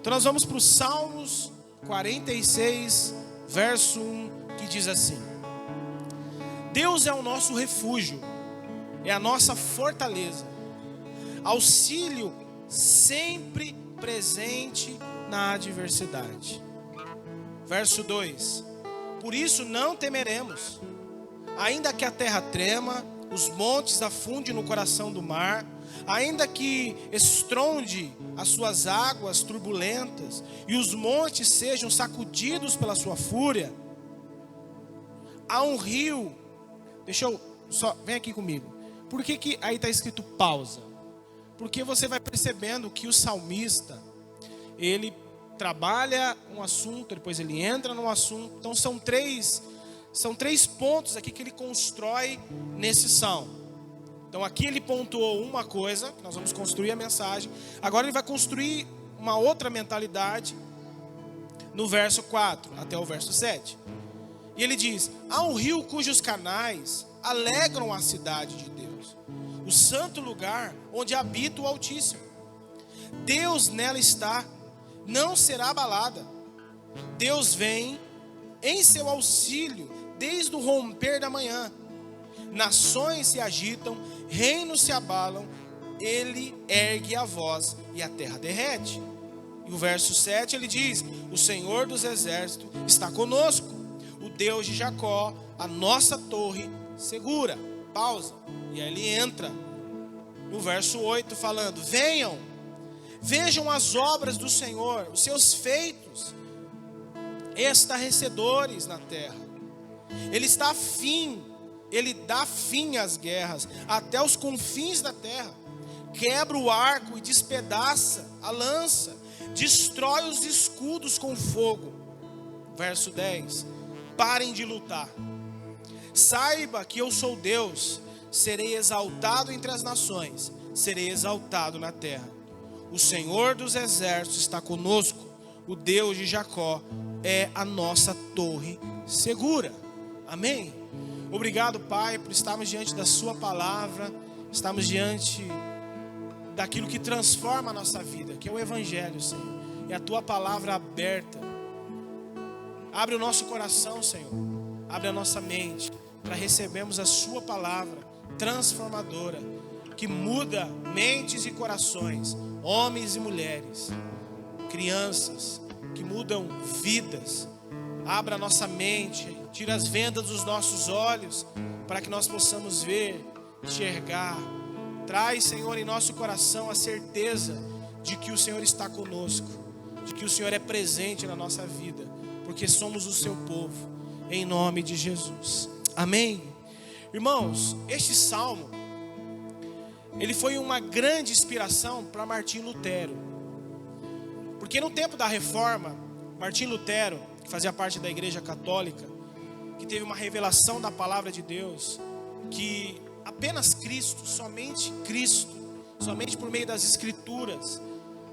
Então nós vamos para os Salmos 46, verso 1, que diz assim: Deus é o nosso refúgio, é a nossa fortaleza, auxílio sempre presente na adversidade. Verso 2: Por isso não temeremos, ainda que a terra trema, os montes afundem no coração do mar, ainda que estronde as suas águas turbulentas e os montes sejam sacudidos pela sua fúria. Há um rio. Vem aqui comigo. Por que aí está escrito pausa? Porque você vai percebendo que o salmista, ele trabalha um assunto, depois ele entra no assunto. Então são três pontos aqui que ele constrói nesse salmo. Então aqui ele pontuou uma coisa, que nós vamos construir a mensagem. Agora ele vai construir uma outra mentalidade no verso 4 até o verso 7. E ele diz: há um rio cujos canais alegram a cidade de Deus, o santo lugar onde habita o Altíssimo. Deus nela está, não será abalada. Deus vem em seu auxílio desde o romper da manhã. Nações se agitam, reinos se abalam, ele ergue a voz e a terra derrete. E o verso 7 ele diz: o Senhor dos exércitos está conosco, o Deus de Jacó, a nossa torre segura. Pausa. E aí ele entra no verso 8 falando: venham, vejam as obras do Senhor, os seus feitos estarrecedores na terra. Ele dá fim às guerras, até os confins da terra. Quebra o arco e despedaça a lança, destrói os escudos com fogo. Verso 10: parem de lutar. Saiba que eu sou Deus, serei exaltado entre as nações, serei exaltado na terra. O Senhor dos exércitos está conosco, o Deus de Jacó é a nossa torre segura. Amém? Obrigado, Pai, por estarmos diante da sua palavra, estarmos diante daquilo que transforma a nossa vida, que é o Evangelho, Senhor, e a tua palavra aberta. Abre o nosso coração, Senhor, abre a nossa mente, para recebermos a sua palavra transformadora, que muda mentes e corações, homens e mulheres, crianças, que mudam vidas. Abra a nossa mente, tira as vendas dos nossos olhos, para que nós possamos ver, enxergar. Traz, Senhor, em nosso coração a certeza de que o Senhor está conosco, de que o Senhor é presente na nossa vida, porque somos o seu povo, em nome de Jesus. Amém? Irmãos, este salmo, ele foi uma grande inspiração para Martinho Lutero, porque no tempo da Reforma, Martinho Lutero, que fazia parte da Igreja Católica, que teve uma revelação da palavra de Deus, que apenas Cristo, somente por meio das Escrituras,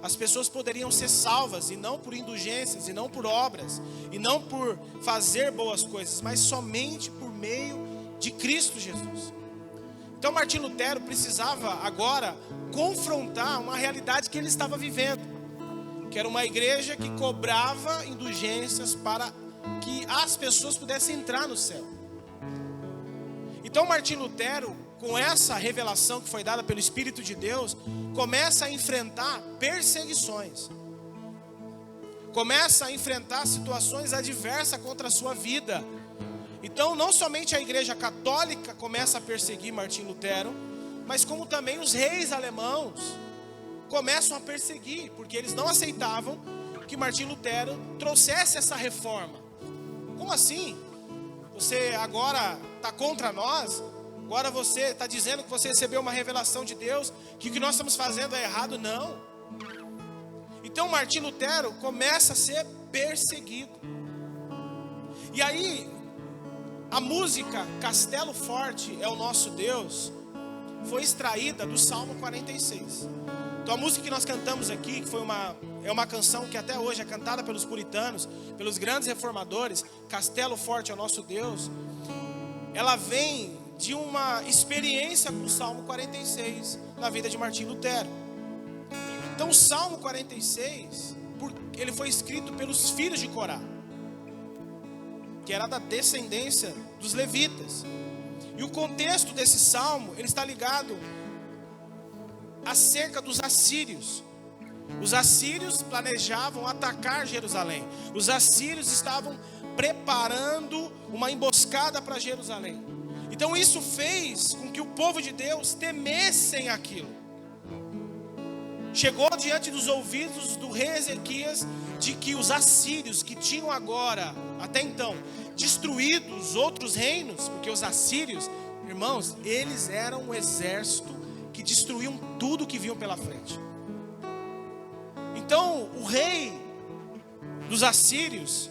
as pessoas poderiam ser salvas, e não por indulgências, e não por obras, e não por fazer boas coisas, mas somente por meio de Cristo Jesus. Então Martinho Lutero precisava agora confrontar uma realidade que ele estava vivendo, que era uma igreja que cobrava indulgências para que as pessoas pudessem entrar no céu. Então Martinho Lutero, com essa revelação que foi dada pelo Espírito de Deus, começa a enfrentar perseguições, começa a enfrentar situações adversas contra a sua vida. Então não somente a Igreja Católica começa a perseguir Martinho Lutero, mas como também os reis alemãos começam a perseguir, porque eles não aceitavam que Martinho Lutero trouxesse essa reforma. Como assim? Você agora está contra nós? Agora você está dizendo que você recebeu uma revelação de Deus, que o que nós estamos fazendo é errado? Não. Então Martinho Lutero começa a ser perseguido. E aí, a música Castelo Forte é o Nosso Deus foi extraída do Salmo 46. Então a música que nós cantamos aqui, que é uma canção que até hoje é cantada pelos puritanos, pelos grandes reformadores, Castelo Forte é o Nosso Deus, ela vem de uma experiência com o Salmo 46 na vida de Martinho Lutero. Então o Salmo 46 ele foi escrito pelos filhos de Corá, que era da descendência dos levitas. E o contexto desse salmo, ele está ligado acerca dos assírios. Os assírios planejavam atacar Jerusalém. Os assírios estavam preparando uma emboscada para Jerusalém. Então isso fez com que o povo de Deus temessem aquilo. Chegou diante dos ouvidos do rei Ezequias de que os assírios, que tinham agora, até então, destruído os outros reinos, porque os assírios, irmãos, eles eram um exército que destruíam tudo que vinham pela frente. Então o rei dos assírios,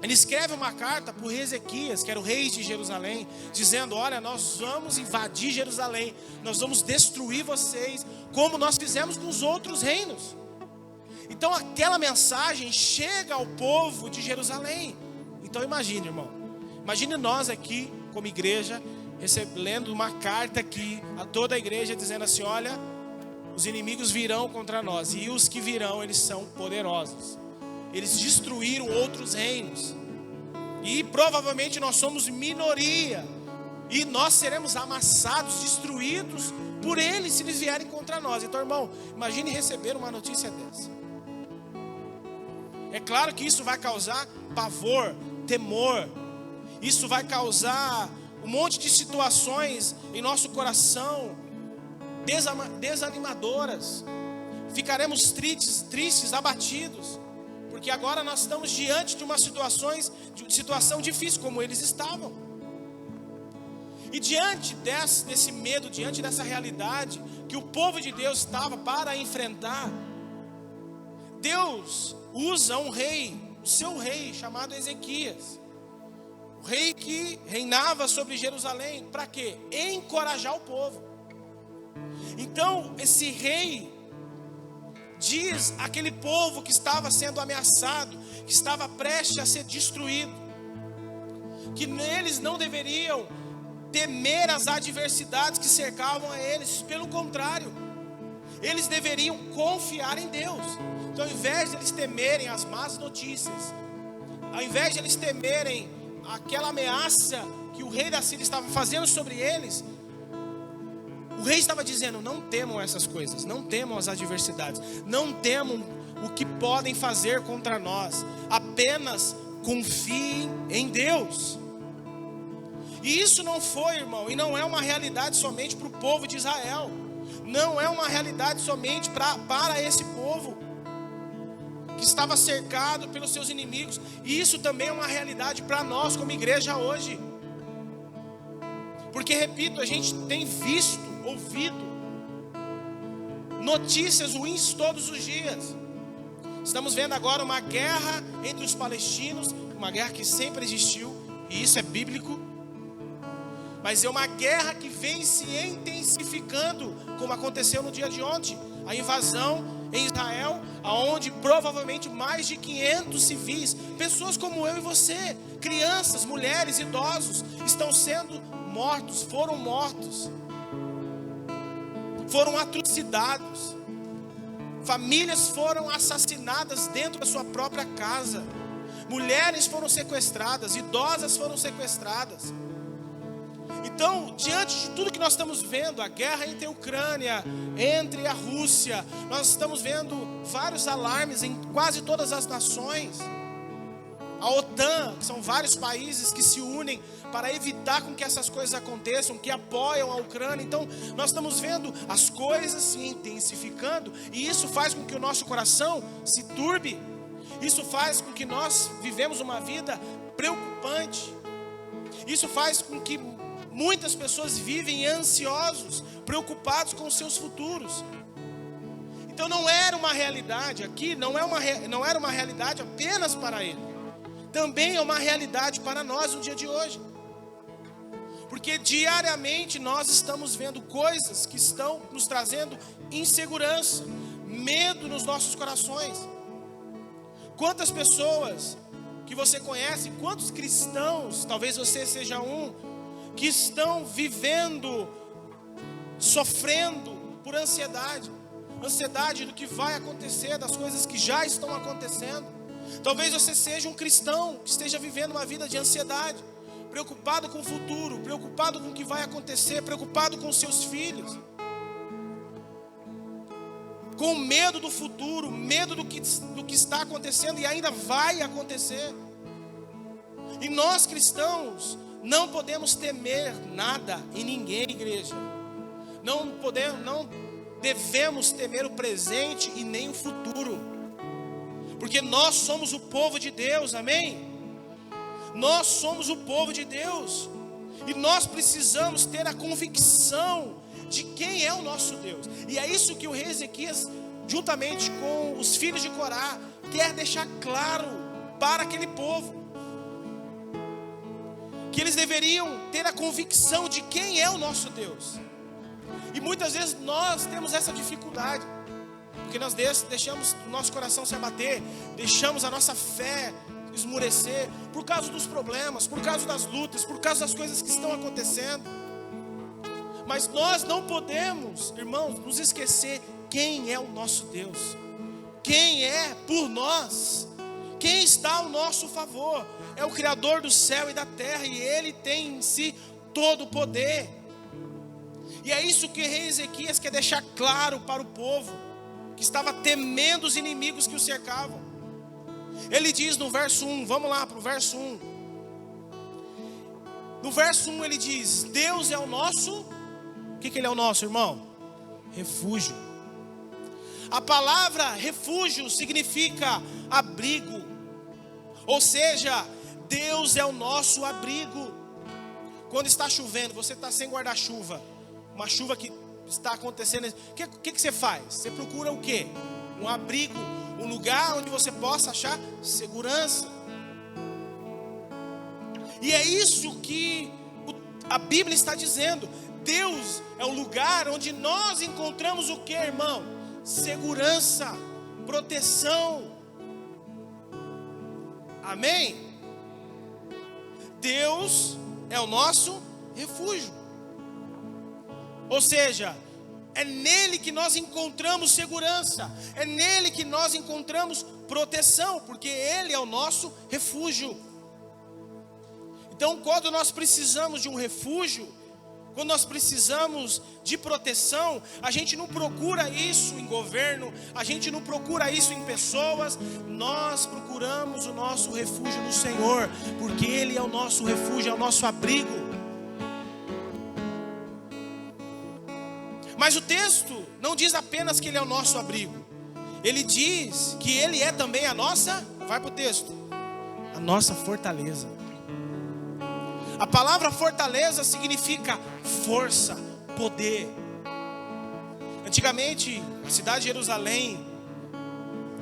ele escreve uma carta para o rei Ezequias, que era o rei de Jerusalém, dizendo: olha, nós vamos invadir Jerusalém, nós vamos destruir vocês, como nós fizemos com os outros reinos. Então aquela mensagem chega ao povo de Jerusalém. Então imagine, irmão, imagine nós aqui como igreja, recebendo uma carta aqui a toda a igreja, dizendo assim: olha, os inimigos virão contra nós, e os que virão, eles são poderosos. Eles destruíram outros reinos, e provavelmente nós somos minoria, e nós seremos amassados, destruídos por eles se eles vierem contra nós. Então, irmão, imagine receber uma notícia dessa. É claro que isso vai causar pavor, temor. Isso vai causar um monte de situações em nosso coração desanimadoras. Ficaremos tristes, abatidos, porque agora nós estamos diante de uma situação difícil, como eles estavam. E diante desse medo, diante dessa realidade que o povo de Deus estava para enfrentar, Deus usa um rei, o seu rei, chamado Ezequias, o rei que reinava sobre Jerusalém. Para quê? Encorajar o povo. Então esse rei diz àquele povo que estava sendo ameaçado, que estava prestes a ser destruído, que eles não deveriam temer as adversidades que cercavam a eles. Pelo contrário, eles deveriam confiar em Deus. Então, ao invés de eles temerem as más notícias, ao invés de eles temerem aquela ameaça que o rei da Síria estava fazendo sobre eles, o rei estava dizendo: não temam essas coisas, não temam as adversidades, não temam o que podem fazer contra nós, apenas confiem em Deus. E isso não foi, irmão, e não é uma realidade somente para o povo de Israel, não é uma realidade somente para esse povo que estava cercado pelos seus inimigos. E isso também é uma realidade para nós como igreja hoje, porque, repito, a gente tem visto, ouvido notícias ruins todos os dias. Estamos vendo agora uma guerra entre os palestinos, uma guerra que sempre existiu, e isso é bíblico, mas é uma guerra que vem se intensificando, como aconteceu no dia de ontem, a invasão em Israel, aonde provavelmente mais de 500 civis, pessoas como eu e você, crianças, mulheres, idosos, estão sendo mortos, foram mortos, foram atrocidades, famílias foram assassinadas dentro da sua própria casa, mulheres foram sequestradas, idosas foram sequestradas. Então, diante de tudo que nós estamos vendo, a guerra entre a Ucrânia, entre a Rússia, nós estamos vendo vários alarmes em quase todas as nações. A OTAN, que são vários países que se unem para evitar com que essas coisas aconteçam, que apoiam a Ucrânia. Então, nós estamos vendo as coisas se intensificando, e isso faz com que o nosso coração se turbe. Isso faz com que nós vivemos uma vida preocupante. Isso faz com que muitas pessoas vivem ansiosos, preocupados com os seus futuros. Então não era uma realidade aqui, não era uma realidade apenas para ele. Também é uma realidade para nós no dia de hoje. Porque diariamente nós estamos vendo coisas que estão nos trazendo insegurança, medo nos nossos corações. Quantas pessoas que você conhece, quantos cristãos, talvez você seja um, que estão vivendo, sofrendo por ansiedade ansiedade do que vai acontecer, das coisas que já estão acontecendo. Talvez você seja um cristão que esteja vivendo uma vida de ansiedade, preocupado com o futuro, preocupado com o que vai acontecer, preocupado com seus filhos, com medo do futuro, medo do que está acontecendo e ainda vai acontecer. E nós cristãos não podemos temer nada e ninguém, igreja. Não devemos temer o presente e nem o futuro, porque nós somos o povo de Deus, amém? Nós somos o povo de Deus, e nós precisamos ter a convicção de quem é o nosso Deus. E é isso que o rei Ezequias, juntamente com os filhos de Corá, quer deixar claro para aquele povo, que eles deveriam ter a convicção de quem é o nosso Deus. E muitas vezes nós temos essa dificuldade, porque nós deixamos o nosso coração se abater, deixamos a nossa fé esmurecer, por causa dos problemas, por causa das lutas, por causa das coisas que estão acontecendo. Mas nós não podemos, irmãos, nos esquecer quem é o nosso Deus, quem é por nós, quem está ao nosso favor. É o Criador do céu e da terra, e Ele tem em si todo o poder. E é isso que o rei Ezequias quer deixar claro para o povo, que estava temendo os inimigos que o cercavam. Ele diz no verso 1, vamos lá para o verso 1. No verso 1 ele diz: Deus é o nosso, o que Ele é o nosso, irmão? Refúgio. A palavra refúgio significa abrigo, ou seja, Deus é o nosso abrigo. Quando está chovendo, você está sem guarda-chuva, uma chuva que está acontecendo, o que você faz? Você procura o quê? Um abrigo, um lugar onde você possa achar segurança. E é isso que a Bíblia está dizendo. Deus é o lugar onde nós encontramos o que, irmão? Segurança, proteção. Amém? Deus é o nosso refúgio. Ou seja, é nele que nós encontramos segurança, é nele que nós encontramos proteção, porque Ele é o nosso refúgio. Então, quando nós precisamos de um refúgio, quando nós precisamos de proteção, a gente não procura isso em governo, a gente não procura isso em pessoas, nós procuramos o nosso refúgio no Senhor, porque Ele é o nosso refúgio, é o nosso abrigo. Mas o texto não diz apenas que Ele é o nosso abrigo, ele diz que Ele é também a nossa, vai para o texto, a nossa fortaleza. A palavra fortaleza significa força, poder. Antigamente, a cidade de Jerusalém,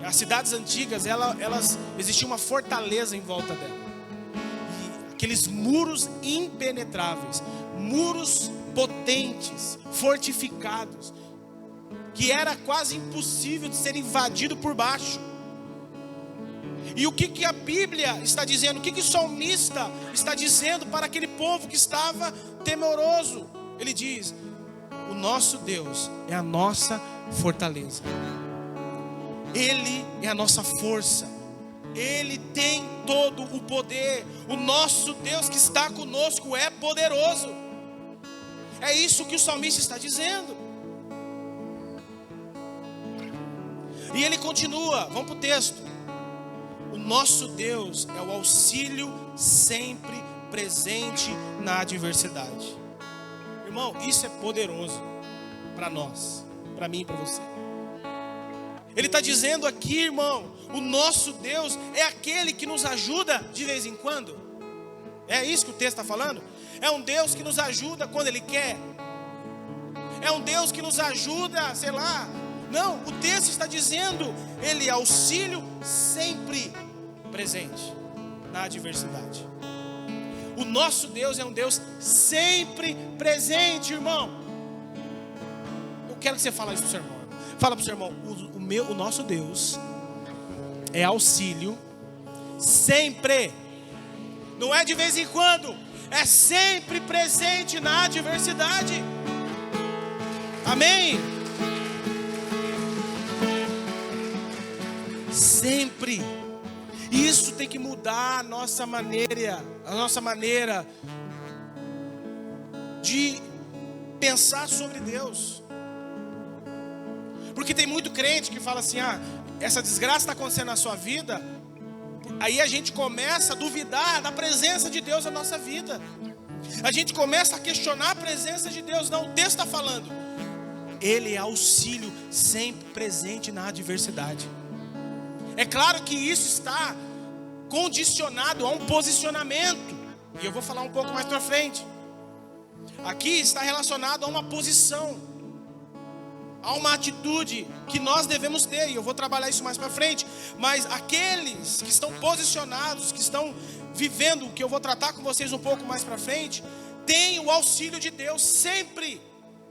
as cidades antigas, elas existia uma fortaleza em volta dela. E aqueles muros impenetráveis, muros potentes, fortificados, que era quase impossível de ser invadido por baixo. E o que a Bíblia está dizendo? O que o salmista está dizendo para aquele povo que estava temeroso? Ele diz: o nosso Deus é a nossa fortaleza, Ele é a nossa força, Ele tem todo o poder. O nosso Deus que está conosco é poderoso. É isso que o salmista está dizendo. E ele continua, vamos para o texto. O nosso Deus é o auxílio sempre presente na adversidade. Irmão, isso é poderoso para nós, para mim e para você. Ele está dizendo aqui, irmão, o nosso Deus é aquele que nos ajuda de vez em quando. É isso que o texto está falando? É um Deus que nos ajuda quando Ele quer. É um Deus que nos ajuda, sei lá. Não, o texto está dizendo, Ele é auxílio sempre presente na adversidade. O nosso Deus é um Deus sempre presente, irmão. Eu quero que você fale isso para o seu irmão. Fala para o seu irmão, o nosso Deus é auxílio sempre. Não é de vez em quando, é sempre presente na adversidade. Amém? sempre. E isso tem que mudar a nossa maneira de pensar sobre Deus. Porque tem muito crente que fala assim: essa desgraça está acontecendo na sua vida. Aí a gente começa a duvidar da presença de Deus na nossa vida. A gente começa a questionar a presença de Deus. Não, o texto está falando: Ele é auxílio sempre presente na adversidade. É claro que isso está condicionado a um posicionamento, e eu vou falar um pouco mais para frente. Aqui está relacionado a uma posição, a uma atitude que nós devemos ter, e eu vou trabalhar isso mais para frente. Mas aqueles que estão posicionados, que estão vivendo, que eu vou tratar com vocês um pouco mais para frente, têm o auxílio de Deus sempre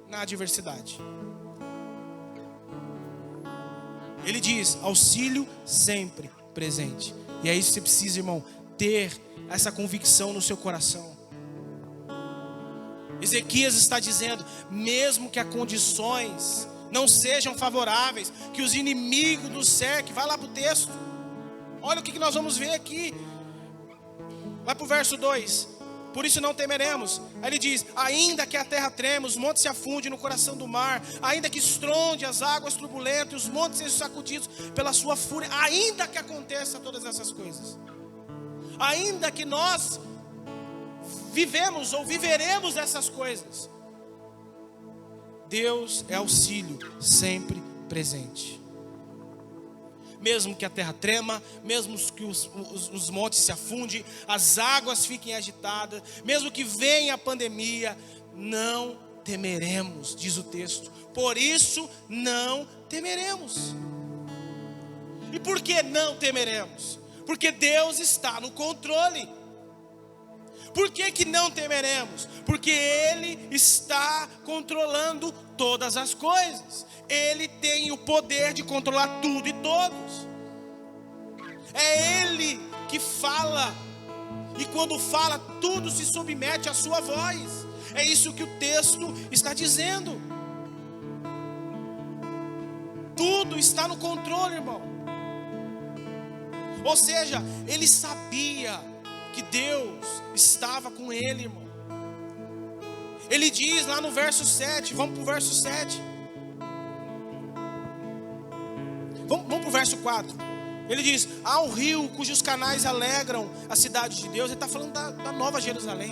na adversidade. Ele diz: auxílio sempre presente. E é isso que você precisa, irmão, ter essa convicção no seu coração. Ezequias está dizendo: mesmo que as condições não sejam favoráveis, que os inimigos nos cerquem. Vai lá para o texto, olha o que nós vamos ver aqui. Vai para o verso 2. Por isso não temeremos. Aí ele diz: ainda que a terra treme, os montes se afundem no coração do mar, ainda que estronde as águas turbulentas, os montes sejam sacudidos pela sua fúria, ainda que aconteça todas essas coisas, ainda que nós vivemos ou viveremos essas coisas, Deus é auxílio sempre presente. Mesmo que a terra trema, mesmo que os montes se afundem, as águas fiquem agitadas, mesmo que venha a pandemia, não temeremos, diz o texto. Por isso não temeremos. E por que não temeremos? Porque Deus está no controle. Por que não temeremos? Porque Ele está controlando todas as coisas. Ele tem o poder de controlar tudo e todos. É Ele que fala. E quando fala, tudo se submete à sua voz. É isso que o texto está dizendo. Tudo está no controle, irmão. Ou seja, ele sabia que Deus estava com ele, irmão. Ele diz lá no verso 7, vamos para o verso 7. Vamos para o verso 4. Ele diz: há um rio cujos canais alegram a cidade de Deus. Ele está falando da Nova Jerusalém,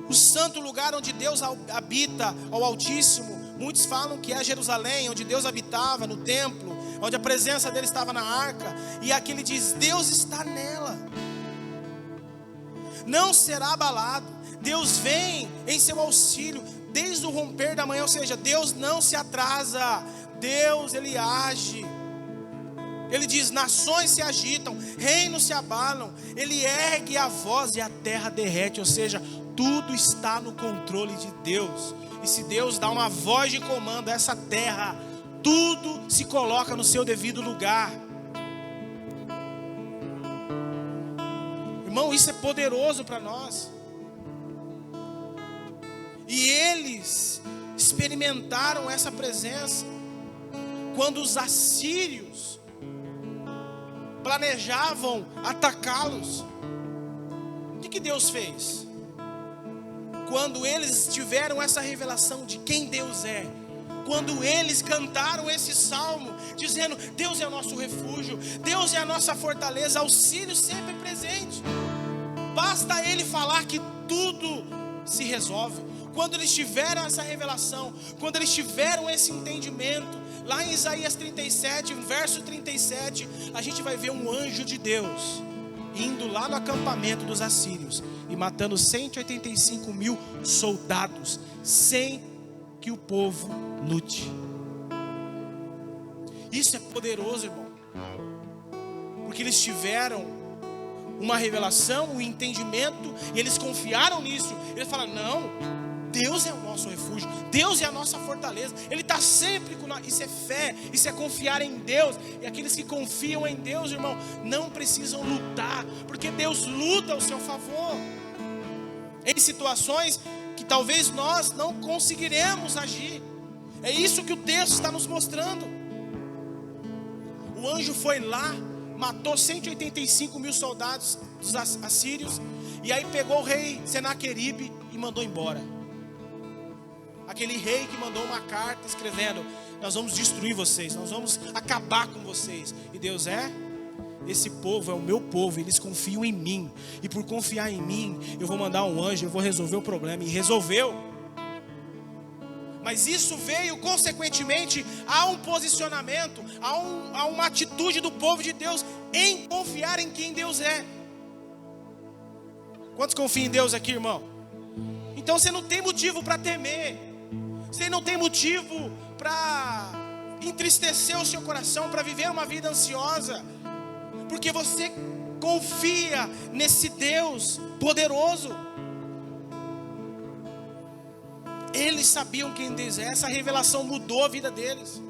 o santo lugar onde Deus habita, ao Altíssimo. Muitos falam que é Jerusalém, onde Deus habitava, no templo, onde a presença dele estava na arca. E aqui ele diz: Deus está nela, não será abalado. Deus vem em seu auxílio desde o romper da manhã. Ou seja, Deus não se atrasa, Deus, ele age. Ele diz: nações se agitam, reinos se abalam. Ele ergue a voz e a terra derrete. Ou seja, tudo está no controle de Deus. E se Deus dá uma voz de comando a essa terra, tudo se coloca no seu devido lugar. Irmão, isso é poderoso para nós. E eles experimentaram essa presença quando os assírios planejavam atacá-los. O que Deus fez? Quando eles tiveram essa revelação de quem Deus é, quando eles cantaram esse salmo, dizendo: Deus é o nosso refúgio, Deus é a nossa fortaleza, auxílio sempre presente. Basta Ele falar que tudo se resolve. Quando eles tiveram essa revelação, quando eles tiveram esse entendimento, lá em Isaías 37, verso 37, a gente vai ver um anjo de Deus indo lá no acampamento dos assírios e matando 185.000 soldados, sem que o povo lute. Isso é poderoso, irmão, porque eles tiveram uma revelação, um entendimento, e eles confiaram nisso. Eles falaram: não, Deus é o nosso refúgio, Deus é a nossa fortaleza, Ele está sempre com nós. Isso é fé, isso é confiar em Deus. E aqueles que confiam em Deus, irmão, não precisam lutar, porque Deus luta ao seu favor. Em situações que talvez nós não conseguiremos agir. É isso que o texto está nos mostrando. O anjo foi lá, matou 185 mil soldados dos assírios, e aí pegou o rei Senaqueribe e mandou embora. Aquele rei que mandou uma carta escrevendo: nós vamos destruir vocês, nós vamos acabar com vocês. E Deus: esse povo é o meu povo, eles confiam em mim, e por confiar em mim, eu vou mandar um anjo, eu vou resolver o problema. E resolveu. Mas isso veio, consequentemente, a um posicionamento, a uma atitude do povo de Deus em confiar em quem Deus é. Quantos confiam em Deus aqui, irmão? Então você não tem motivo para temer, você não tem motivo para entristecer o seu coração, para viver uma vida ansiosa, porque você confia nesse Deus poderoso. Eles sabiam quem Deus é. Essa revelação mudou a vida deles.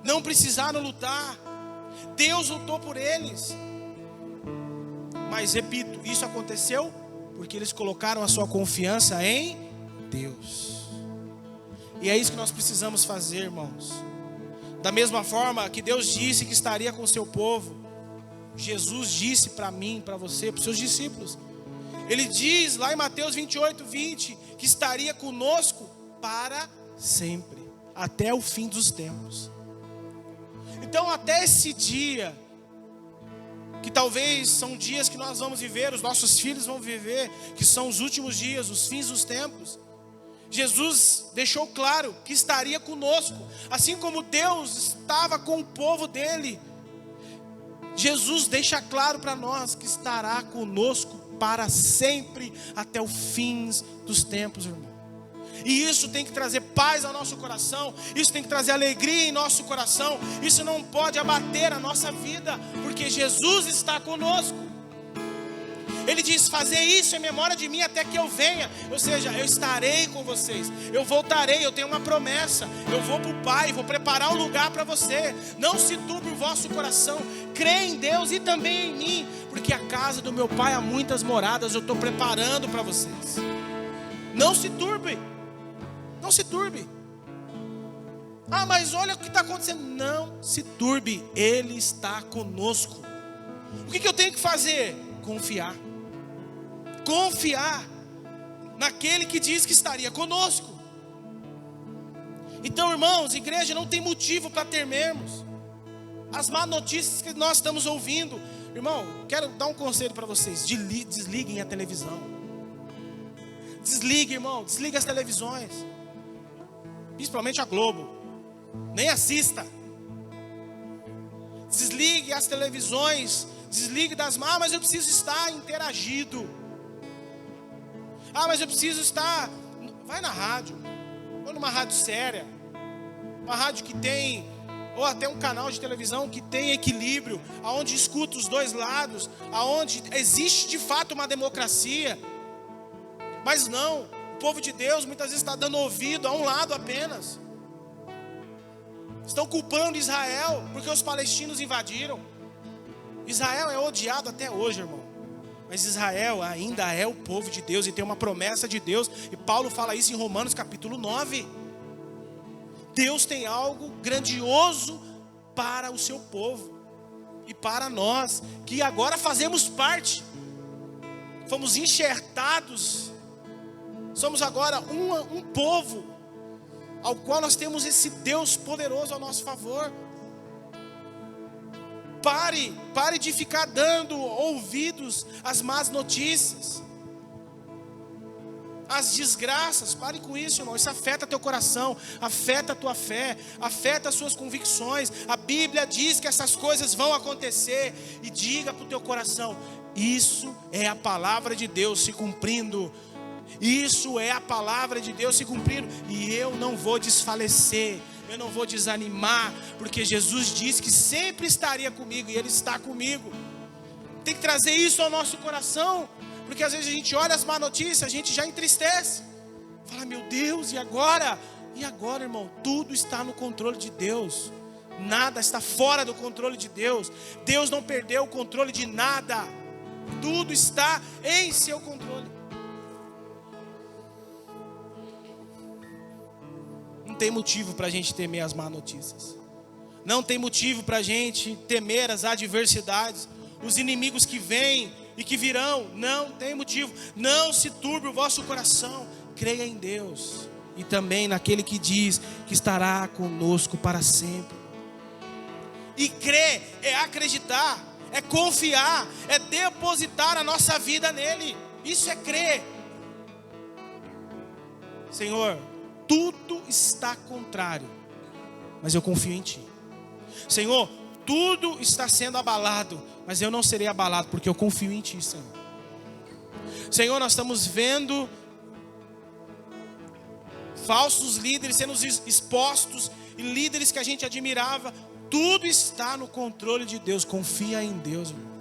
Não precisaram lutar, Deus lutou por eles. Mas repito, isso aconteceu porque eles colocaram a sua confiança em Deus. E é isso que nós precisamos fazer, irmãos. Da mesma forma que Deus disse que estaria com o seu povo, Jesus disse para mim, para você, para os seus discípulos. Ele diz lá em Mateus 28:20 que estaria conosco para sempre, até o fim dos tempos. Então, até esse dia, que talvez são dias que nós vamos viver, os nossos filhos vão viver, que são os últimos dias, os fins dos tempos, Jesus deixou claro que estaria conosco, assim como Deus estava com o povo dele. Jesus deixa claro para nós que estará conosco para sempre, até o fim dos tempos, irmão. E isso tem que trazer paz ao nosso coração, isso tem que trazer alegria em nosso coração, isso não pode abater a nossa vida, porque Jesus está conosco. Ele diz: fazer isso em memória de mim até que eu venha. Ou seja, eu estarei com vocês, eu voltarei, eu tenho uma promessa, eu vou para o Pai, vou preparar um lugar para você. Não se turbe o vosso coração, crê em Deus e também em mim, porque a casa do meu Pai há muitas moradas, eu estou preparando para vocês. Não se turbe, não se turbe. Ah, mas olha o que está acontecendo. Não se turbe, Ele está conosco. O que eu tenho que fazer? Confiar. Confiar naquele que diz que estaria conosco. Então, irmãos, igreja, não tem motivo para temermos as más notícias que nós estamos ouvindo. Irmão, quero dar um conselho para vocês: desliguem a televisão. Desligue, irmão, desligue as televisões, principalmente a Globo. Nem assista. Desligue as televisões, desligue das más. Mas eu preciso estar interagido. Ah, mas eu preciso estar. Vai na rádio, ou numa rádio séria, uma rádio que tem, ou até um canal de televisão que tem equilíbrio, aonde escuta os dois lados, aonde existe de fato uma democracia. Mas não, o povo de Deus muitas vezes está dando ouvido a um lado apenas. Estão culpando Israel porque os palestinos invadiram. Israel é odiado até hoje, irmão. Mas Israel ainda é o povo de Deus e tem uma promessa de Deus. E Paulo fala isso em Romanos capítulo 9. Deus tem algo grandioso para o seu povo e para nós, que agora fazemos parte. Fomos enxertados. Somos agora um povo ao qual nós temos esse Deus poderoso ao nosso favor. Pare de ficar dando ouvidos às más notícias, às desgraças. Pare com isso, irmão. Isso afeta teu coração, afeta a tua fé, afeta as suas convicções. A Bíblia diz que essas coisas vão acontecer. E diga para o teu coração: isso é a palavra de Deus se cumprindo. Isso é a palavra de Deus se cumprindo. E eu não vou desfalecer, eu não vou desanimar, porque Jesus disse que sempre estaria comigo, e Ele está comigo. Tem que trazer isso ao nosso coração, porque às vezes a gente olha as más notícias, a gente já entristece. Fala: meu Deus, e agora? E agora, irmão? Tudo está no controle de Deus. Nada está fora do controle de Deus. Deus não perdeu o controle de nada. Tudo está em seu controle. Não tem motivo para a gente temer as más notícias. Não tem motivo para a gente temer as adversidades, os inimigos que vêm e que virão. Não tem motivo. Não se turbe o vosso coração. Creia em Deus e também naquele que diz que estará conosco para sempre. E crer é acreditar, é confiar, é depositar a nossa vida nele. Isso é crer. Senhor, tudo está contrário, mas eu confio em Ti. Senhor, tudo está sendo abalado, mas eu não serei abalado, porque eu confio em Ti, Senhor. Senhor, nós estamos vendo falsos líderes sendo expostos, e líderes que a gente admirava. Tudo está no controle de Deus. Confia em Deus, irmão.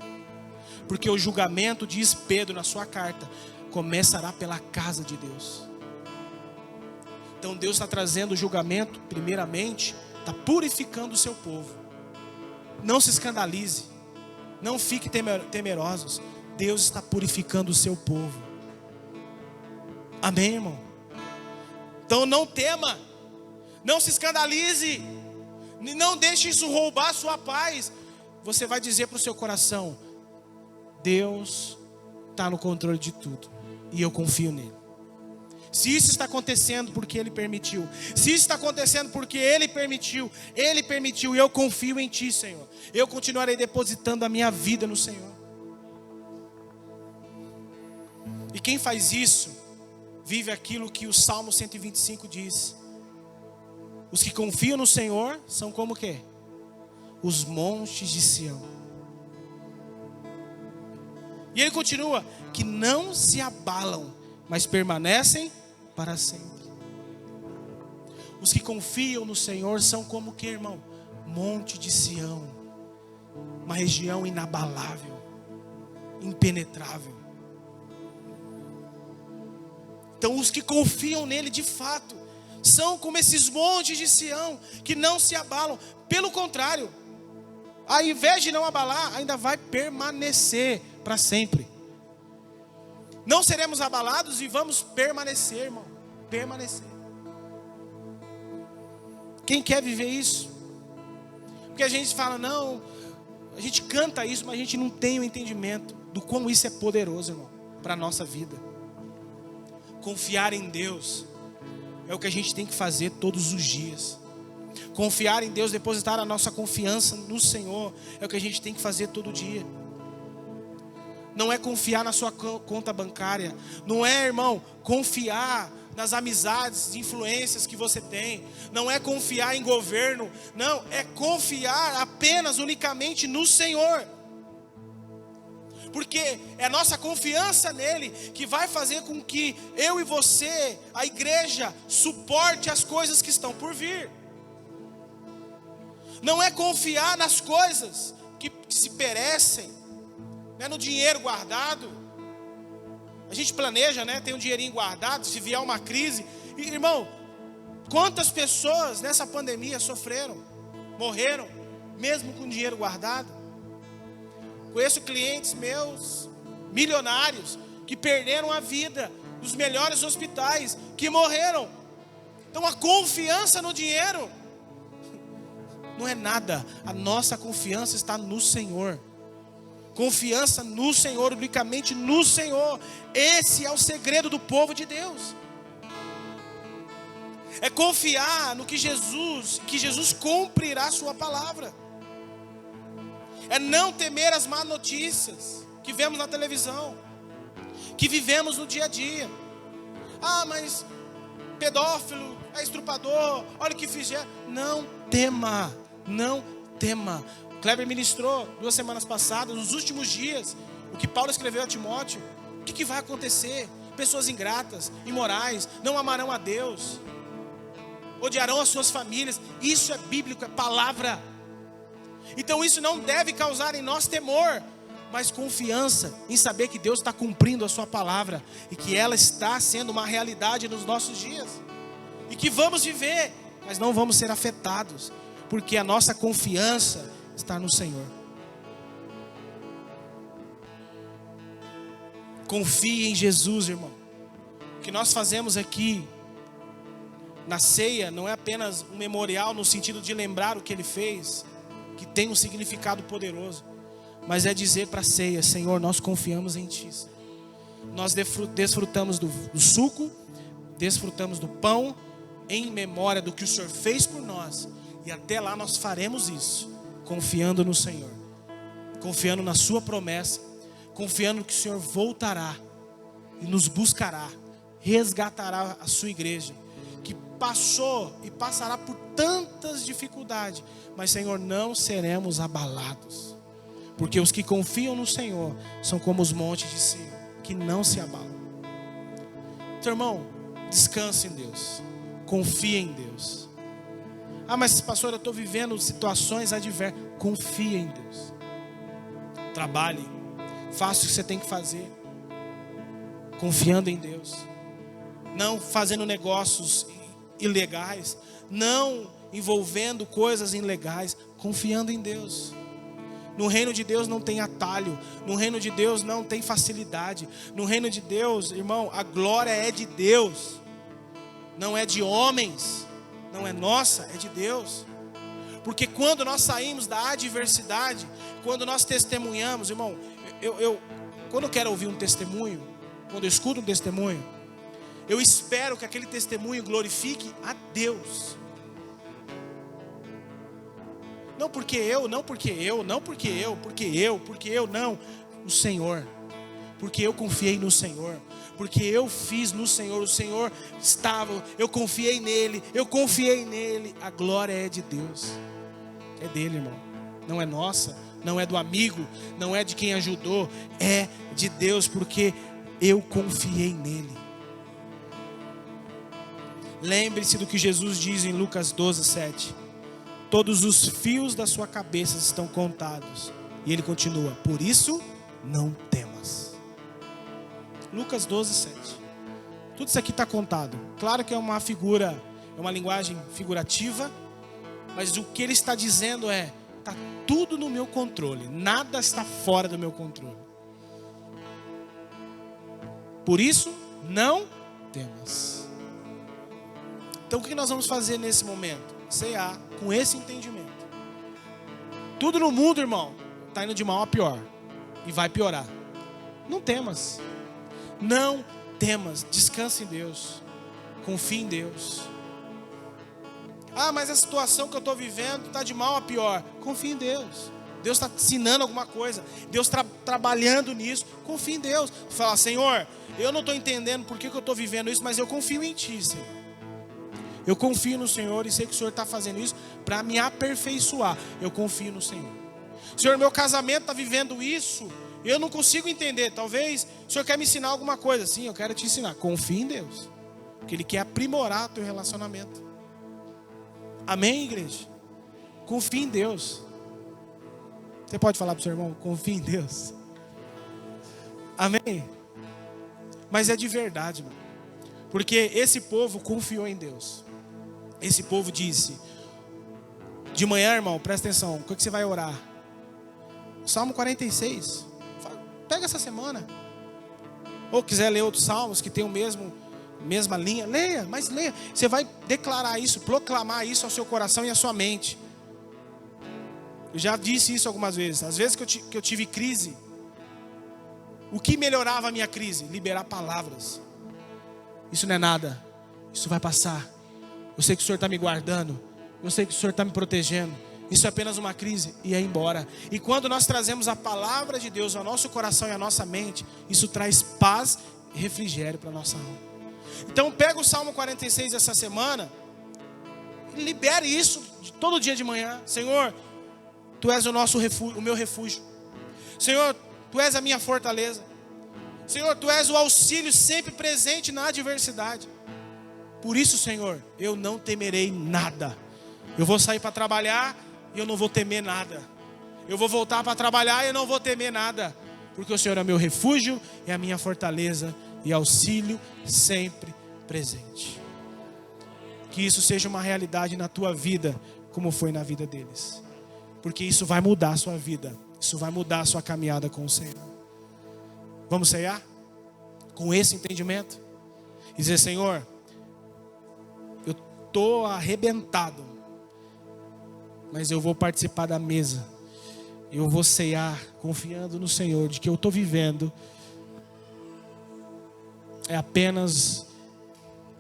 Porque o julgamento, diz Pedro na sua carta, começará pela casa de Deus. Então Deus está trazendo o julgamento, primeiramente, está purificando o seu povo. Não se escandalize, não fique temerosos. Deus está purificando o seu povo. Amém, irmão? Então não tema, não se escandalize, não deixe isso roubar a sua paz. Você vai dizer para o seu coração: Deus está no controle de tudo e eu confio nele. Se isso está acontecendo porque Ele permitiu, se isso está acontecendo porque Ele permitiu e eu confio em Ti, Senhor. Eu continuarei depositando a minha vida no Senhor. E quem faz isso, vive aquilo que o Salmo 125 diz: os que confiam no Senhor são como o quê? Os montes de Sião. E ele continua: que não se abalam, mas permanecem para sempre. Os que confiam no Senhor são como o que, irmão? Monte de Sião. Uma região inabalável, impenetrável. Então os que confiam nele de fato são como esses montes de Sião, que não se abalam. Pelo contrário, ao invés de não abalar, ainda vai permanecer para sempre. Não seremos abalados e vamos permanecer, irmão. Permanecer. Quem quer viver isso? Porque a gente fala, não, a gente canta isso, mas a gente não tem o entendimento do como isso é poderoso, irmão, para a nossa vida. Confiar em Deus é o que a gente tem que fazer todos os dias. Confiar em Deus, depositar a nossa confiança no Senhor, é o que a gente tem que fazer todo dia. Não é confiar na sua conta bancária. Não é, irmão, confiar nas amizades, influências que você tem. Não é confiar em governo. Não, é confiar apenas, unicamente no Senhor. Porque é a nossa confiança nele que vai fazer com que eu e você, a igreja, suporte as coisas que estão por vir. Não é confiar nas coisas que se perecem, né, no dinheiro guardado. A gente planeja, né, tem um dinheirinho guardado, se vier uma crise. E, irmão, quantas pessoas nessa pandemia sofreram, morreram, mesmo com dinheiro guardado? Conheço clientes meus, milionários, que perderam a vida nos melhores hospitais, que morreram. Então a confiança no dinheiro não é nada. A nossa confiança está no Senhor. Confiança no Senhor, unicamente no Senhor. Esse é o segredo do povo de Deus. É confiar no que Jesus cumprirá a sua palavra. É não temer as más notícias que vemos na televisão, que vivemos no dia a dia. Ah, mas pedófilo, é estrupador, olha o que fizeram. Não tema, não tema. Kleber ministrou 2 semanas passadas, nos últimos dias, o que Paulo escreveu a Timóteo. O que vai acontecer? Pessoas ingratas, imorais, não amarão a Deus, odiarão as suas famílias. Isso é bíblico, é palavra. Então isso não deve causar em nós temor, mas confiança em saber que Deus está cumprindo a sua palavra e que ela está sendo uma realidade nos nossos dias, e que vamos viver, mas não vamos ser afetados, porque a nossa confiança está no Senhor. Confie em Jesus, irmão. O que nós fazemos aqui na ceia não é apenas um memorial no sentido de lembrar o que Ele fez, que tem um significado poderoso, mas é dizer para a ceia: Senhor, nós confiamos em Ti, Senhor. Nós desfrutamos do suco, desfrutamos do pão, em memória do que o Senhor fez por nós, e até lá nós faremos isso, confiando no Senhor, confiando na Sua promessa, confiando que o Senhor voltará e nos buscará, resgatará a Sua igreja, que passou e passará por tantas dificuldades, mas Senhor, não seremos abalados, porque os que confiam no Senhor são como os montes de Sião, que não se abalam. Então, irmão, descanse em Deus, confie em Deus. Ah, mas pastor, eu estou vivendo situações adversas. Confie em Deus, trabalhe, faça o que você tem que fazer, confiando em Deus, não fazendo negócios ilegais, não envolvendo coisas ilegais, confiando em Deus. No reino de Deus não tem atalho, no reino de Deus não tem facilidade, no reino de Deus, irmão, a glória é de Deus, não é de homens, não é nossa, é de Deus. Porque quando nós saímos da adversidade, quando nós testemunhamos, irmão, quando eu quero ouvir um testemunho, quando eu escuto um testemunho, eu espero que aquele testemunho glorifique a Deus. Não porque eu, não, o Senhor. Porque eu confiei no Senhor, porque eu fiz no Senhor, o Senhor estava, eu confiei nele, a glória é de Deus, é dele, irmão, não é nossa, não é do amigo, não é de quem ajudou, é de Deus, porque eu confiei nele. Lembre-se do que Jesus diz em Lucas 12:7. Todos os fios da sua cabeça estão contados. E ele continua: por isso não temas. Lucas 12:7. Tudo isso aqui está contado. Claro que é uma figura, é uma linguagem figurativa, mas o que ele está dizendo é: está tudo no meu controle, nada está fora do meu controle. Por isso não temas. Então o que nós vamos fazer nesse momento? Cear com esse entendimento. Tudo no mundo, irmão, está indo de mal a pior, e vai piorar. Não temas, não temas, descanse em Deus, confie em Deus. Ah, mas a situação que eu estou vivendo está de mal a pior. Confie em Deus. Deus está ensinando alguma coisa, Deus está trabalhando nisso. Confie em Deus. Fala: Senhor, eu não estou entendendo por que eu estou vivendo isso, mas eu confio em Ti, Senhor. Eu confio no Senhor e sei que o Senhor está fazendo isso para me aperfeiçoar. Eu confio no Senhor. Senhor, meu casamento está vivendo isso, eu não consigo entender. Talvez o Senhor quer me ensinar alguma coisa. Sim, eu quero te ensinar. Confie em Deus, porque Ele quer aprimorar o teu relacionamento. Amém, igreja? Confie em Deus. Você pode falar para o seu irmão: confie em Deus. Amém? Mas é de verdade, mano. Porque esse povo confiou em Deus. Esse povo disse: de manhã, irmão, presta atenção, o que você vai orar? Salmo 46. Pega essa semana. Ou quiser ler outros salmos que tem o mesma linha, leia, mas leia. Você vai declarar isso, proclamar isso ao seu coração e à sua mente. Eu já disse isso algumas vezes. Às vezes que eu tive crise, o que melhorava a minha crise? Liberar palavras. Isso não é nada, isso vai passar. Eu sei que o Senhor está me guardando, eu sei que o Senhor está me protegendo. Isso é apenas uma crise e é embora. E quando nós trazemos a palavra de Deus ao nosso coração e à nossa mente, isso traz paz e refrigério para a nossa alma. Então pega o Salmo 46 essa semana e libere isso todo dia de manhã. Senhor, Tu és o nosso refúgio, o meu refúgio. Senhor, Tu és a minha fortaleza. Senhor, Tu és o auxílio sempre presente na adversidade. Por isso, Senhor, eu não temerei nada. Eu vou sair para trabalhar e eu não vou temer nada. Eu vou voltar para trabalhar e eu não vou temer nada. Porque o Senhor é meu refúgio, é a minha fortaleza e auxílio sempre presente. Que isso seja uma realidade na tua vida, como foi na vida deles. Porque isso vai mudar a sua vida. Isso vai mudar a sua caminhada com o Senhor. Vamos ceiar? Com esse entendimento? E dizer: Senhor, eu tô arrebentado, mas eu vou participar da mesa. Eu vou ceiar confiando no Senhor, de que eu estou vivendo é apenas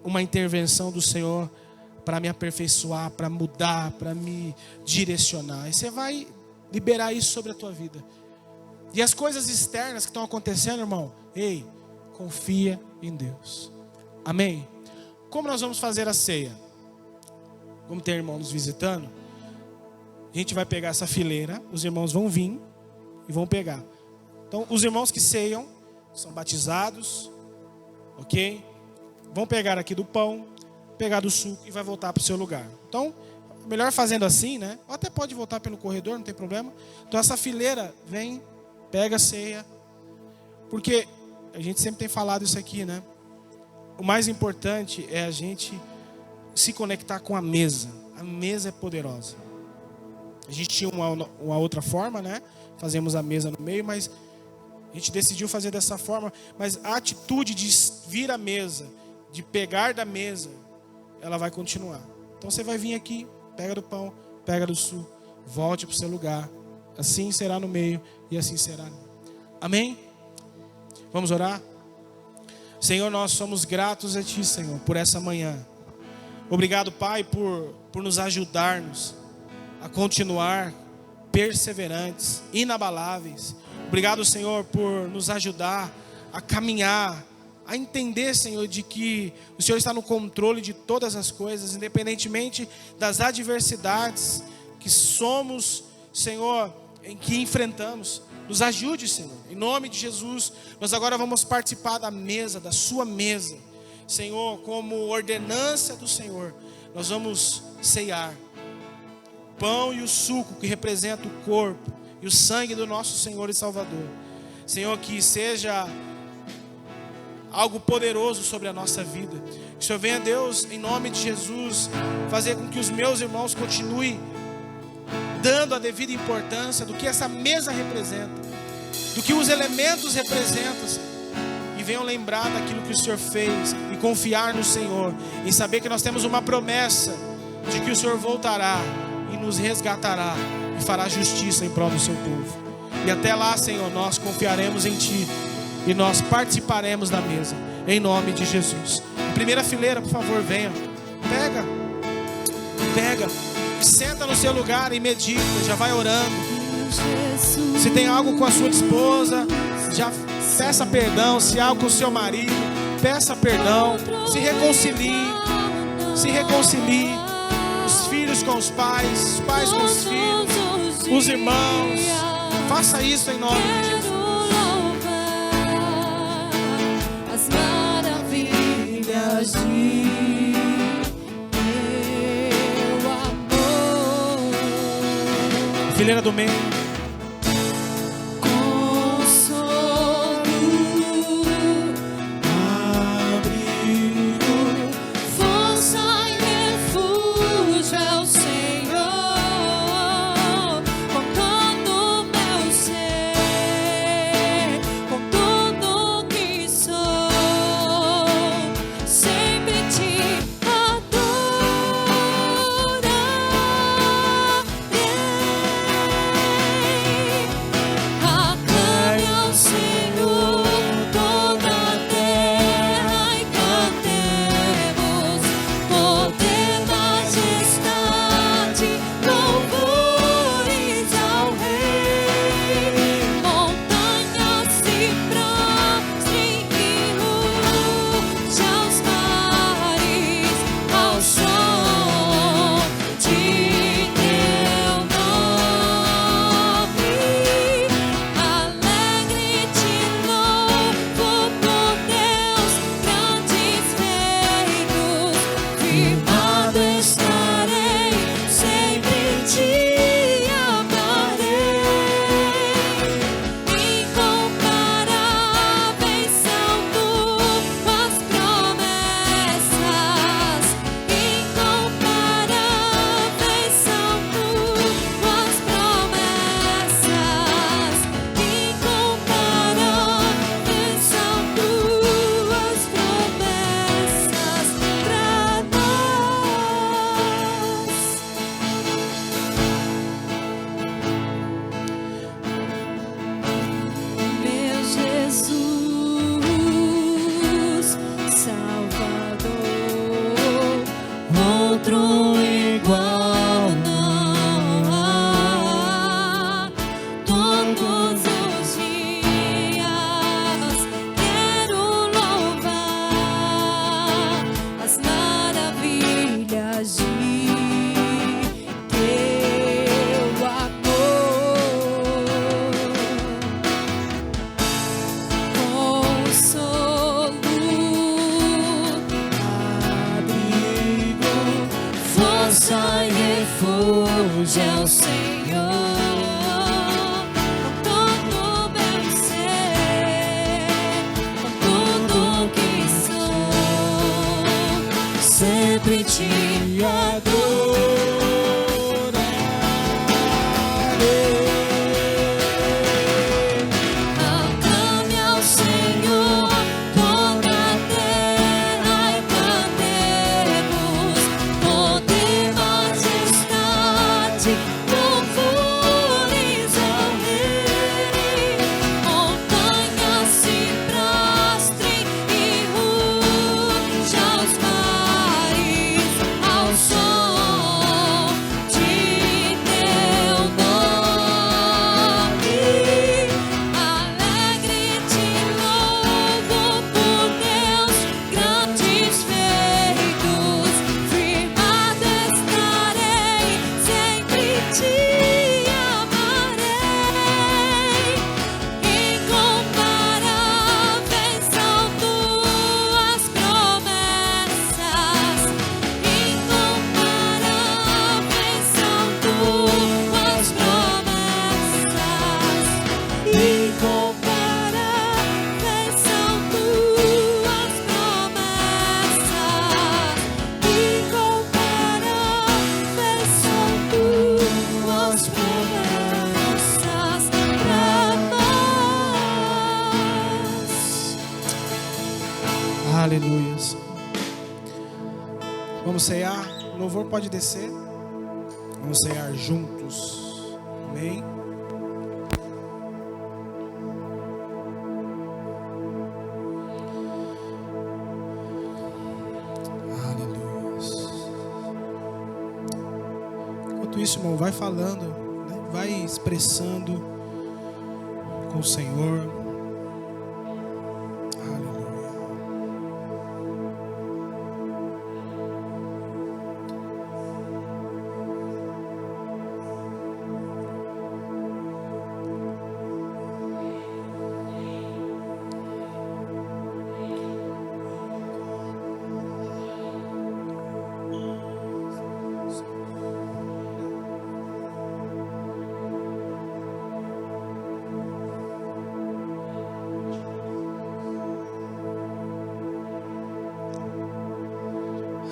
uma intervenção do Senhor para me aperfeiçoar, para mudar, para me direcionar. E você vai liberar isso sobre a tua vida. E as coisas externas que estão acontecendo, irmão, ei, confia em Deus. Amém? Como nós vamos fazer a ceia? Vamos ter irmãos nos visitando. A gente vai pegar essa fileira, os irmãos vão vir e vão pegar. Então, os irmãos que ceiam, são batizados, ok? Vão pegar aqui do pão, pegar do suco e vai voltar para o seu lugar. Então, melhor fazendo assim, né? Ou até pode voltar pelo corredor, não tem problema. Então, essa fileira vem, pega a ceia. Porque a gente sempre tem falado isso aqui, né? O mais importante é a gente se conectar com a mesa. A mesa é poderosa. A gente tinha uma outra forma, né? Fazemos a mesa no meio, mas a gente decidiu fazer dessa forma. Mas a atitude de vir à mesa, de pegar da mesa, ela vai continuar. Então você vai vir aqui, pega do pão, pega do suco, volte para o seu lugar. Assim será no meio e assim será. Amém? Vamos orar? Senhor, nós somos gratos a Ti, Senhor, por essa manhã. Obrigado, Pai, por nos ajudarmos a continuar perseverantes, inabaláveis. Obrigado, Senhor, por nos ajudar a caminhar, a entender, Senhor, de que o Senhor está no controle de todas as coisas, independentemente das adversidades que somos, Senhor, em que enfrentamos. Nos ajude, Senhor, em nome de Jesus. Nós agora vamos participar da mesa, da sua mesa, Senhor, como ordenança do Senhor. Nós vamos ceiar o pão e o suco que representa o corpo e o sangue do nosso Senhor e Salvador. Senhor, que seja algo poderoso sobre a nossa vida. Que o Senhor venha, Deus, em nome de Jesus, fazer com que os meus irmãos continuem dando a devida importância do que essa mesa representa, do que os elementos representam, Senhor. E venham lembrar daquilo que o Senhor fez e confiar no Senhor, em saber que nós temos uma promessa de que o Senhor voltará e nos resgatará e fará justiça em prol do seu povo. E até lá, Senhor, nós confiaremos em Ti e nós participaremos da mesa, em nome de Jesus. A primeira fileira, por favor, venha. Pega, senta no seu lugar e medita, já vai orando. Se tem algo com a sua esposa, já peça perdão. Se há algo com o seu marido, peça perdão. Se reconcilie. Os filhos com os pais com os filhos, os irmãos. Faça isso em nome de Jesus. As maravilhas de teu amor. Fileira do meio. igual não há. Todos os dias quero louvar as maravilhas de teu amor. Consolo, abrigo, força e refúgio é o Senhor. Com todo meu ser, com tudo que sou, sempre te aclame ao Senhor toda a terra e cantemos poder, majestade, louvores ao Rei. Montanhas se prostrem e ruja os mares ao som de teu nome. Alegre te louvo por teus grandes feitos. Firmado estarei, sempre te amarei. Incomparáveis são tuas promessas. Incomparáveis são tuas promessas. Incomparáveis são tuas promessas. Incomparáveis são tuas promessas pra nós. Aleluia. Vamos ceiar. O louvor pode descer. Vamos ceiar juntos. Amém. Aleluia. Enquanto isso, irmão, vai falando, né? Vai expressando com o Senhor.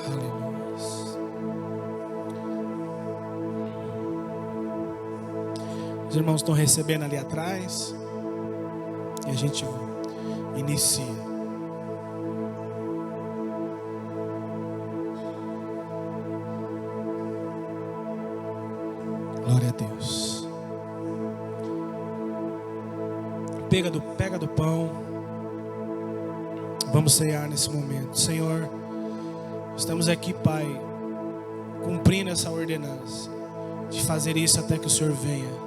Aleluia. Os irmãos estão recebendo ali atrás. E a gente inicia. Glória a Deus. Pega do pão. Vamos ceiar nesse momento. Senhor, estamos aqui, Pai, cumprindo essa ordenança de fazer isso até que o Senhor venha.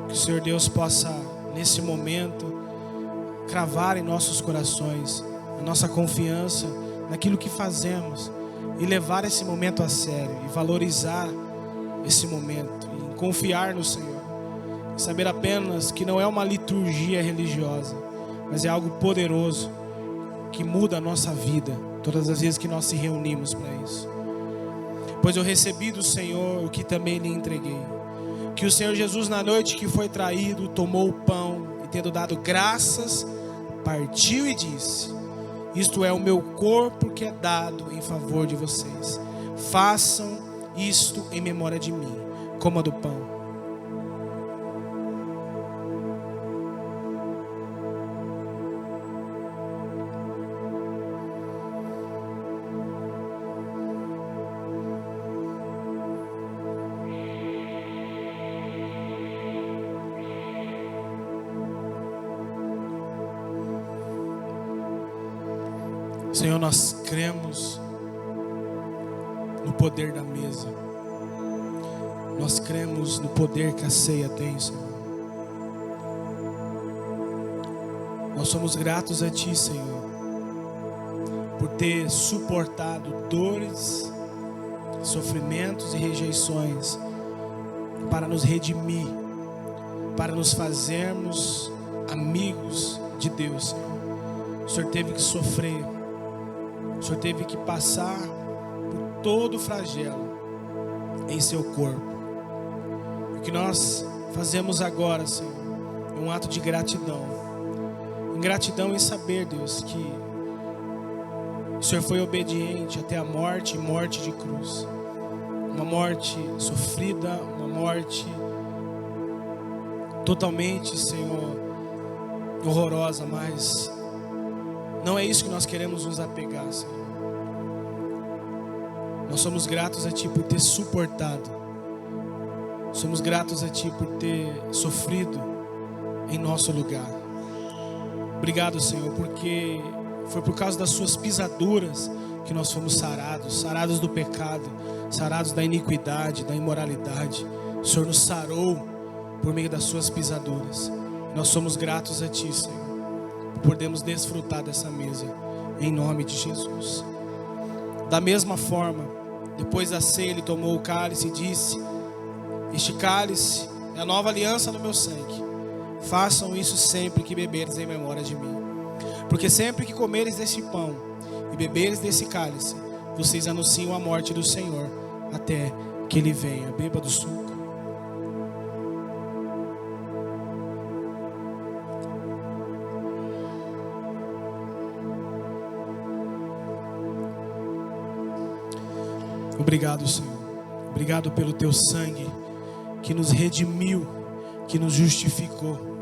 Que o Senhor Deus possa, nesse momento, cravar em nossos corações a nossa confiança naquilo que fazemos e levar esse momento a sério e valorizar esse momento e confiar no Senhor e saber apenas que não é uma liturgia religiosa, mas é algo poderoso que muda a nossa vida todas as vezes que nós se reunimos para isso. Pois eu recebi do Senhor o que também lhe entreguei, que o Senhor Jesus, na noite que foi traído, tomou o pão e, tendo dado graças, partiu e disse: isto é o meu corpo que é dado em favor de vocês. Façam isto em memória de mim. Coma do pão. Senhor, nós cremos no poder da mesa. Nós cremos no poder que a ceia tem, Senhor. Nós somos gratos a Ti, Senhor, por ter suportado dores, sofrimentos e rejeições para nos redimir, para nos fazermos amigos de Deus, Senhor. O Senhor teve que sofrer, o Senhor teve que passar por todo o flagelo em seu corpo. O que nós fazemos agora, Senhor, é um ato de gratidão. Gratidão em saber, Deus, que o Senhor foi obediente até a morte e morte de cruz. Uma morte sofrida, uma morte totalmente, Senhor, horrorosa, mas não é isso que nós queremos nos apegar, Senhor. Nós somos gratos a Ti por ter suportado. Somos gratos a Ti por ter sofrido em nosso lugar. Obrigado, Senhor, porque foi por causa das Suas pisaduras que nós fomos sarados, sarados do pecado, sarados da iniquidade, da imoralidade. O Senhor nos sarou por meio das Suas pisaduras. Nós somos gratos a Ti, Senhor, por podermos desfrutar dessa mesa, em nome de Jesus. Da mesma forma, depois da ceia, Ele tomou o cálice e disse: este cálice é a nova aliança no meu sangue. Façam isso sempre que beberes em memória de mim. Porque sempre que comeres desse pão e beberes desse cálice, vocês anunciam a morte do Senhor até que Ele venha. Beba do suco. Obrigado, Senhor. Obrigado pelo Teu sangue que nos redimiu, que nos justificou.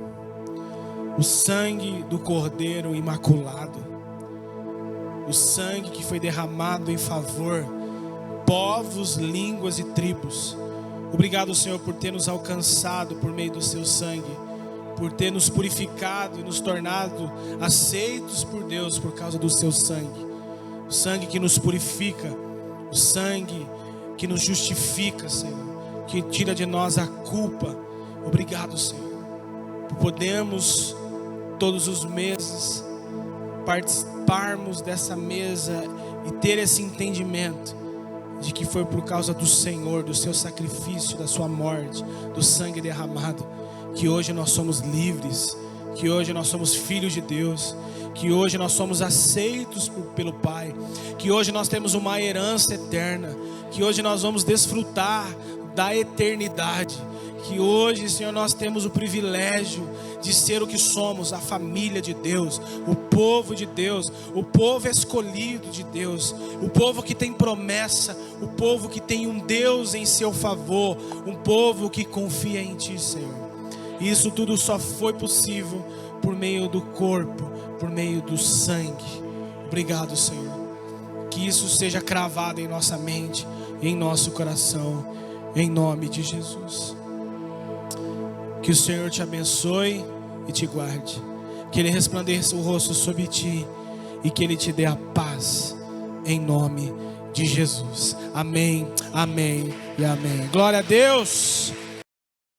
O sangue do Cordeiro imaculado, o sangue que foi derramado em favor povos, línguas e tribos. Obrigado, Senhor, por ter nos alcançado por meio do Seu sangue, por ter nos purificado e nos tornado aceitos por Deus por causa do Seu sangue. O sangue que nos purifica, o sangue que nos justifica, Senhor, que tira de nós a culpa. Obrigado, Senhor, por podermos todos os meses participarmos dessa mesa e ter esse entendimento de que foi por causa do Senhor, do Seu sacrifício, da Sua morte, do sangue derramado, que hoje nós somos livres, que hoje nós somos filhos de Deus, que hoje nós somos aceitos pelo Pai, que hoje nós temos uma herança eterna, que hoje nós vamos desfrutar da eternidade, que hoje, Senhor, nós temos o privilégio de ser o que somos, a família de Deus, o povo de Deus, o povo escolhido de Deus, o povo que tem promessa, o povo que tem um Deus em seu favor, um povo que confia em Ti, Senhor. E isso tudo só foi possível por meio do corpo, por meio do sangue. Obrigado, Senhor. Que isso seja cravado em nossa mente, em nosso coração, em nome de Jesus. Que o Senhor te abençoe e te guarde. Que Ele resplandeça o rosto sobre ti e que Ele te dê a paz, em nome de Jesus. Amém, amém e amém. Glória a Deus.